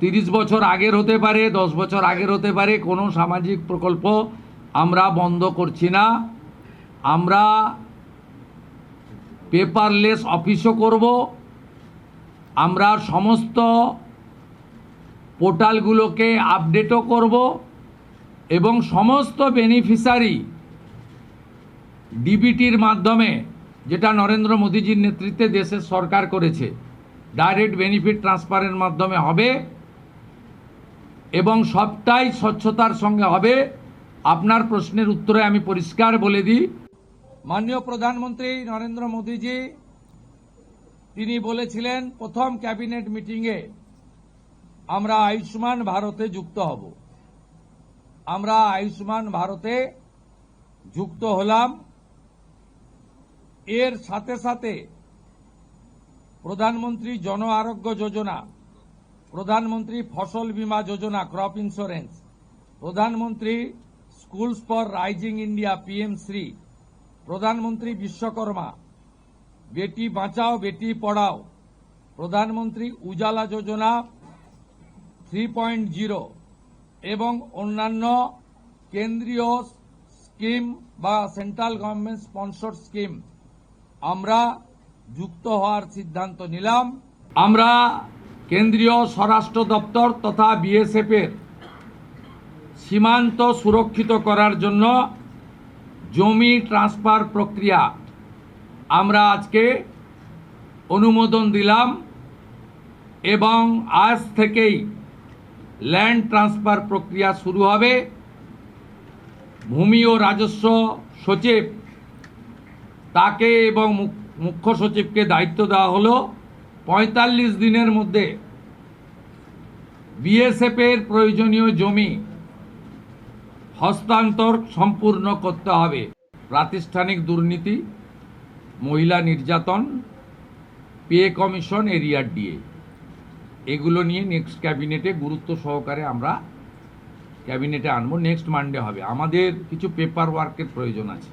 30 বছর আগের হতে পারে, 10 বছর আগের হতে পারে, কোনো সামাজিক প্রকল্প আমরা বন্ধ করছি না। আমরা পেপারলেস অফিসও করব, আমরা সমস্ত পোর্টালগুলোকে আপডেটও করব এবং সমস্ত বেনিফিশিয়ারি ডিবিটির মাধ্যমে, যেটা নরেন্দ্র মোদীজির নেতৃত্বে দেশের সরকার করেছে, ডাইরেক্ট বেনিফিট ট্রান্সফারের মাধ্যমে হবে এবং সবটাই স্বচ্ছতার সঙ্গে হবে। আপনার প্রশ্নের উত্তরে আমি পরিষ্কার বলে দিই, মাননীয় প্রধানমন্ত্রী নরেন্দ্র মোদীজি তিনি বলেছিলেন প্রথম ক্যাবিনেট মিটিংয়ে আমরা আয়ুষ্মান ভারতে যুক্ত হব। আমরা আয়ুষ্মান ভারতে যুক্ত হলাম। এর সাথে সাথে প্রধানমন্ত্রী জন আরোগ্য যোজনা, প্রধানমন্ত্রী ফসল বীমা যোজনা ক্রপ ইন্স্যুরেন্স, প্রধানমন্ত্রী স্কুলস ফর রাইজিং ইন্ডিয়া পিএম-শ্রী, প্রধানমন্ত্রী বিশ্বকর্মা, বেটি বাঁচাও বেটি পড়াও, প্রধানমন্ত্রী উজালা যোজনা 3.0 এবং অন্যান্য কেন্দ্রীয় স্কিম বা সেন্ট্রাল গভর্নমেন্ট স্পন্সর স্কিম আমরা যুক্ত হওয়ার সিদ্ধান্ত নিলাম। আমরা কেন্দ্রীয় স্বরাষ্ট্র দপ্তর তথা বিএসএফ এর সীমান্ত সুরক্ষিত করার জন্য জমি ট্রান্সফার প্রক্রিয়া আমরা আজকে অনুমোদন দিলাম এবং আজ থেকেই ল্যান্ড ট্রান্সফার প্রক্রিয়া শুরু হবে। ভূমি ও রাজস্ব সচিব তাকে এবং মুখ্য সচিবকে দায়িত্ব দেওয়া হলো 45 দিনের মধ্যে বিএসএফ এর প্রয়োজনীয় জমি হস্তান্তর সম্পূর্ণ করতে হবে। প্রাতিষ্ঠানিক দুর্নীতি, মহিলা নির্যাতন, পে কমিশন, এরিয়ার ডিএ, এগুলো নিয়ে নেক্সট ক্যাবিনেটে গুরুত্ব সহকারে আমরা ক্যাবিনেটে আনবো। নেক্সট মানডে হবে। আমাদের কিছু পেপার ওয়ার্কের প্রয়োজন আছে।